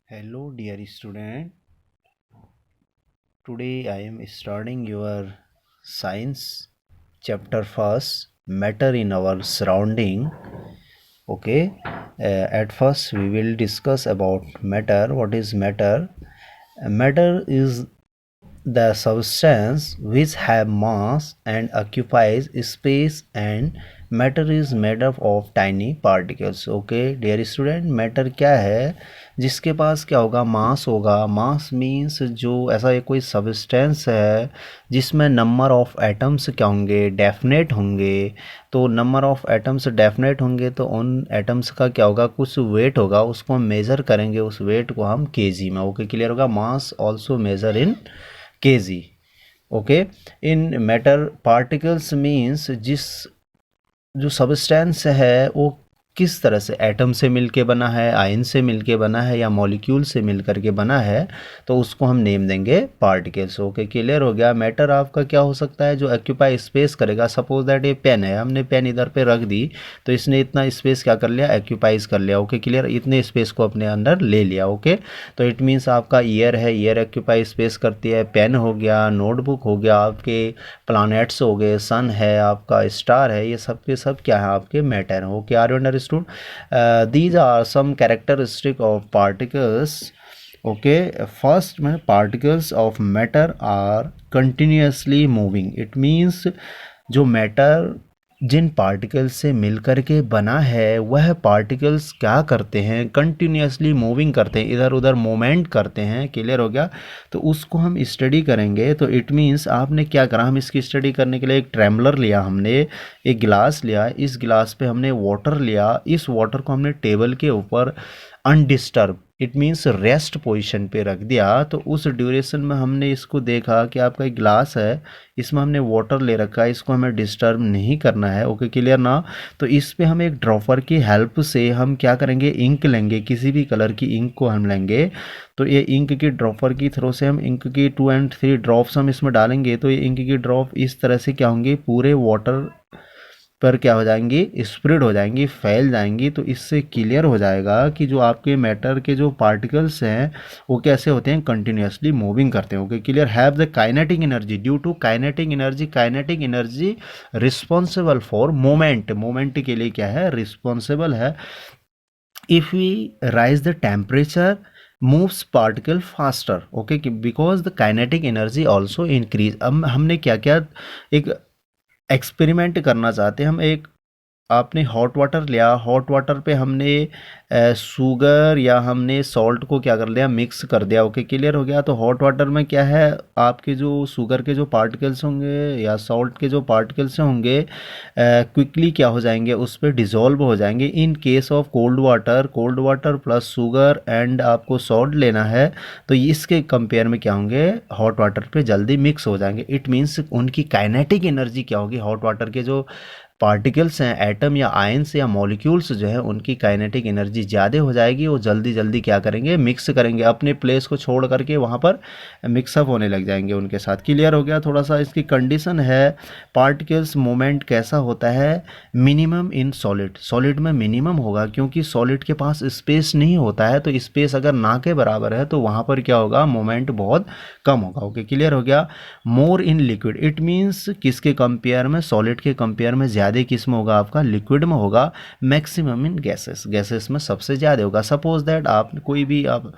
Hello, dear student. Today I am starting your science chapter first, matter in our surrounding. Okay. At first we will discuss about matter. What is matter? Matter is the substance which have mass and occupies space, and matter is made up of tiny particles. Okay dear student, matter क्या है? जिसके पास क्या होगा? मास होगा. Mass means जो ऐसा एक कोई सब्सटेंस है जिसमें नंबर ऑफ एटम्स क्या होंगे? डेफिनेट होंगे. तो नंबर ऑफ एटम्स डेफिनेट होंगे तो उन एटम्स का क्या होगा? कुछ वेट होगा, उसको हम मेज़र करेंगे. उस वेट को हम केजी में. ओके, क्लियर होगा? Mass also measure in KG. Okay. In matter particles means जिस जो सब्सटेंस है वो किस तरह से एटम से मिलके बना है, आयन से मिलके बना है या मॉलिक्यूल से मिल करके बना है, तो उसको हम नेम देंगे पार्टिकल्स. ओके, क्लियर हो गया? मैटर आपका क्या हो सकता है? जो ऑक्यूपाई स्पेस करेगा. सपोज दैट ये पेन है, हमने पेन इधर पे रख दी तो इसने इतना स्पेस क्या कर लिया? ऑक्यूपाइज कर लिया. Okay, clear? इतने स्पेस को अपने अंदर ले लिया. ओके, तो इट मीन्स आपका ईयर है, ईयर ऑक्यूपाई स्पेस करती है. पेन हो गया, नोटबुक हो गया, आपके प्लानेट्स हो गए, सन है, आपका स्टार है, ये सब के सब क्या है? आपके मैटर हो. क्या are you understood? These are some characteristic of particles. Okay, first particles of matter are continuously moving. It means जो मैटर जिन पार्टिकल्स से मिल कर के बना है वह पार्टिकल्स क्या करते हैं? कंटिन्यूसली मूविंग करते हैं, इधर उधर मूवमेंट करते हैं. क्लियर हो गया? तो उसको हम स्टडी करेंगे. तो इट मीन्स आपने क्या करा? हम इसकी स्टडी करने के लिए एक ट्रैमलर लिया, हमने एक गिलास लिया, इस गिलास पे हमने वाटर लिया, इस वाटर को हमने टेबल के ऊपर undisturb, it means rest position पे रख दिया. तो उस ड्यूरेशन में हमने इसको देखा कि आपका एक ग्लास है, इसमें हमने वाटर ले रखा है, इसको हमें डिस्टर्ब नहीं करना है. ओके, क्लियर ना? तो इस पे हम एक ड्रॉपर की हेल्प से हम क्या करेंगे? इंक लेंगे, किसी भी कलर की इंक को हम लेंगे. तो ये इंक की ड्रॉपर की थ्रो से हम इंक की 2 और 3 ड्रॉप्स हम इसमें डालेंगे. तो ये इंक की ड्रॉप इस तरह से क्या होंगी? पूरे वाटर पर क्या हो जाएंगी? स्प्रेड हो जाएंगी, फैल जाएंगी. तो इससे क्लियर हो जाएगा कि जो आपके मैटर के जो पार्टिकल्स हैं वो कैसे होते हैं? कंटिन्यूसली मूविंग करते हैं. Okay, clear? Have the kinetic energy. Due to kinetic energy responsible for movement. Movement के लिए क्या है? रिस्पॉन्सिबल है. If we rise the temperature moves particle faster. Okay, because the kinetic energy also increase. अब हमने क्या क्या एक एक्सपेरिमेंट करना चाहते हैं हम. एक आपने हॉट वाटर लिया, हॉट वाटर पे हमने शुगर या हमने सॉल्ट को क्या कर लिया? मिक्स कर दिया. ओके, क्लियर हो गया? तो हॉट वाटर में क्या है? आपके जो शुगर के जो पार्टिकल्स होंगे या सॉल्ट के जो पार्टिकल्स होंगे क्विकली क्या हो जाएंगे? उस पर डिजोल्व हो जाएंगे. In case of cold water plus sugar and आपको सॉल्ट लेना है तो इसके कंपेयर में क्या होंगे? हॉट वाटर पे जल्दी मिक्स हो जाएंगे. इट मीन्स उनकी काइनेटिक एनर्जी क्या होगी? हॉट वाटर के जो पार्टिकल्स हैं, एटम या आयंस या मॉलिक्यूल्स जो है, उनकी काइनेटिक एनर्जी ज़्यादा हो जाएगी. वो जल्दी जल्दी क्या करेंगे? मिक्स करेंगे, अपने प्लेस को छोड़ करके वहाँ पर मिक्सअप होने लग जाएंगे उनके साथ. क्लियर हो गया? थोड़ा सा इसकी कंडीशन है. पार्टिकल्स मूवमेंट कैसा होता है? Minimum in solid. सॉलिड में मिनिमम होगा क्योंकि सॉलिड के पास स्पेस नहीं होता है. तो स्पेस अगर ना के बराबर है तो वहाँ पर क्या होगा? मूवमेंट बहुत कम होगा. ओके, क्लियर हो गया? More in liquid. It means किसके कंपेयर में? सॉलिड के कंपेयर में ज़्यादा किस में होगा? आपका लिक्विड में होगा. Maximum in gases. गैसेस में सबसे ज़्यादा होगा. सपोज दैट आप कोई भी आप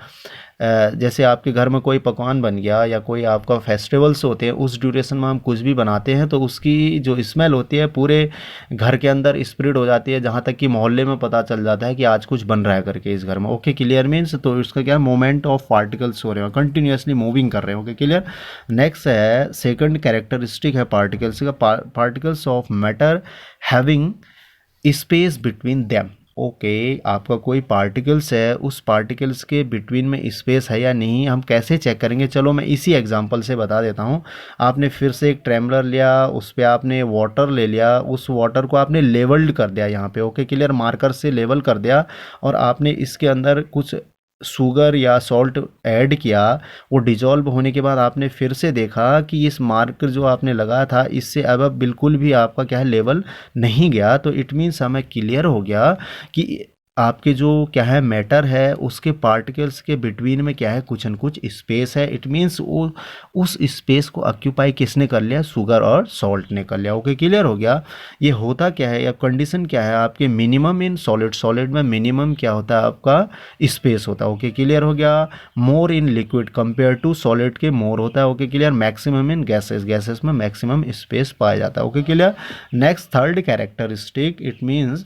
जैसे आपके घर में कोई पकवान बन गया या कोई आपका फेस्टिवल्स होते हैं, उस ड्यूरेशन में हम कुछ भी बनाते हैं तो उसकी जो स्मेल होती है पूरे घर के अंदर स्प्रेड हो जाती है, जहाँ तक कि मोहल्ले में पता चल जाता है कि आज कुछ बन रहा है करके इस घर में. Okay, clear? मीन्स तो इसका क्या है? मूवमेंट ऑफ पार्टिकल्स हो रहे हैं, कंटिन्यूसली मूविंग कर रहे हैं. Okay, clear? नेक्स्ट है सेकंड कैरेक्टरिस्टिक है पार्टिकल्स का. Particles of matter having space between them. Okay, आपका कोई पार्टिकल्स है, उस पार्टिकल्स के बिटवीन में स्पेस है या नहीं, हम कैसे चेक करेंगे? चलो मैं इसी एग्जांपल से बता देता हूँ. आपने फिर से एक ट्रैमलर लिया, उस पर आपने वाटर ले लिया, उस वाटर को आपने लेवल्ड कर दिया यहाँ पे. Okay, clear? मार्कर से लेवल कर दिया और आपने इसके अंदर कुछ शुगर या सॉल्ट ऐड किया. वो डिजॉल्व होने के बाद आपने फिर से देखा कि इस मार्कर जो आपने लगाया था इससे अब बिल्कुल भी आपका क्या है? लेवल नहीं गया. तो इट मीन्स हमें क्लियर हो गया कि आपके जो क्या है मैटर है उसके पार्टिकल्स के बिटवीन में क्या है कुछ न कुछ स्पेस है। इट मीन्स वो उस स्पेस को ऑक्यूपाई किसने कर लिया, शुगर और सॉल्ट ने कर लिया। ओके क्लियर हो गया। ये होता क्या है, या कंडीशन क्या है आपके, मिनिमम इन सॉलिड, सॉलिड में मिनिमम क्या होता है आपका, स्पेस होता है। ओके क्लियर हो गया। More in liquid compare to solid के मोर होता है। Okay clear. Maximum in gases, gases में मैक्सिमम स्पेस पाया जाता है। Okay clear. Next third characteristic, it means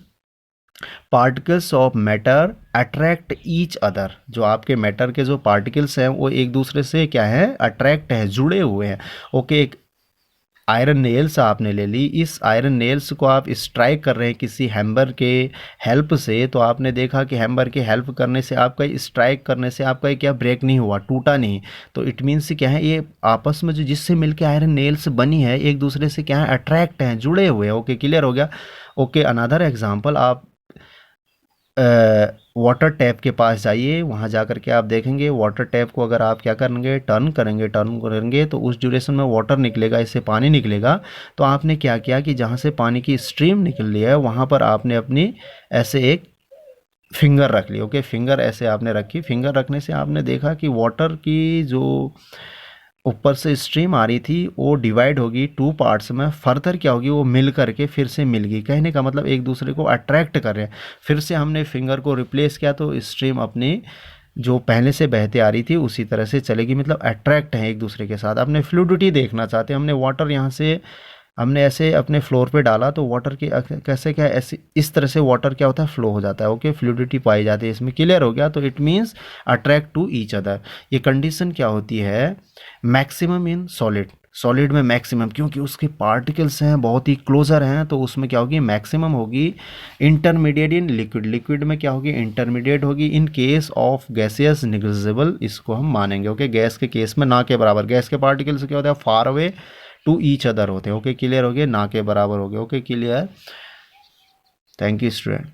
particles of matter attract each other. जो आपके मैटर के जो पार्टिकल्स हैं वो एक दूसरे से क्या है, अट्रैक्ट है, जुड़े हुए हैं। ओके, एक आयरन नेल्स आपने ले ली, इस आयरन नेल्स को आप स्ट्राइक कर रहे हैं किसी हैमर के हेल्प से, तो आपने देखा कि हैमर के हेल्प करने से आपका स्ट्राइक करने से आपका ये क्या ब्रेक नहीं हुआ, टूटा नहीं। तो इट मीन्स क्या है, ये आपस में जो जिससे मिलके आयरन नेल्स बनी है एक दूसरे से क्या है, अट्रैक्ट हैं, जुड़े हुए हैं। ओके क्लियर हो गया। ओके अनदर एग्जाम्पल, आप वाटर टैप के पास जाइए, वहाँ जा कर के आप देखेंगे वाटर टैप को अगर आप क्या करेंगे, टर्न करेंगे तो उस ड्यूरेशन में वाटर निकलेगा, इससे पानी निकलेगा। तो आपने क्या किया कि जहाँ से पानी की स्ट्रीम निकल रही है वहाँ पर आपने अपनी ऐसे एक फिंगर रख ली। ओके, फिंगर ऐसे आपने रखी, फिंगर रखने से आपने देखा कि वाटर की जो ऊपर से स्ट्रीम आ रही थी वो डिवाइड होगी टू पार्ट्स में, फर्दर क्या होगी, वो मिल करके फिर से मिल गई। कहने का मतलब एक दूसरे को अट्रैक्ट कर रहे हैं। फिर से हमने फिंगर को रिप्लेस किया तो स्ट्रीम अपनी जो पहले से बहते आ रही थी उसी तरह से चलेगी, मतलब अट्रैक्ट है एक दूसरे के साथ। अपने फ्लूडिटी देखना चाहते हैं, हमने वाटर यहाँ से हमने ऐसे अपने फ्लोर पे डाला तो वाटर की कैसे क्या है, ऐसे इस तरह से वाटर क्या होता है, फ्लो हो जाता है। ओके, फ्लूडिटी पाई जाती है इसमें। क्लियर हो गया। तो it means attract to each other. ये कंडीशन क्या होती है, मैक्सिमम इन सॉलिड, सॉलिड में मैक्सिमम, क्योंकि उसके पार्टिकल्स हैं बहुत ही क्लोजर हैं तो उसमें क्या होगी, मैक्सिमम होगी। इंटरमीडिएट इन लिक्विड, लिक्विड में क्या होगी, इंटरमीडिएट होगी। In case of gaseous negligible, इसको हम मानेंगे। ओके, गैस के केस में ना के बराबर, गैस के पार्टिकल्स क्या होता है, far away to each other होते हैं। ओके क्लियर हो गया, ना के बराबर हो गए। Okay clear. Thank you student.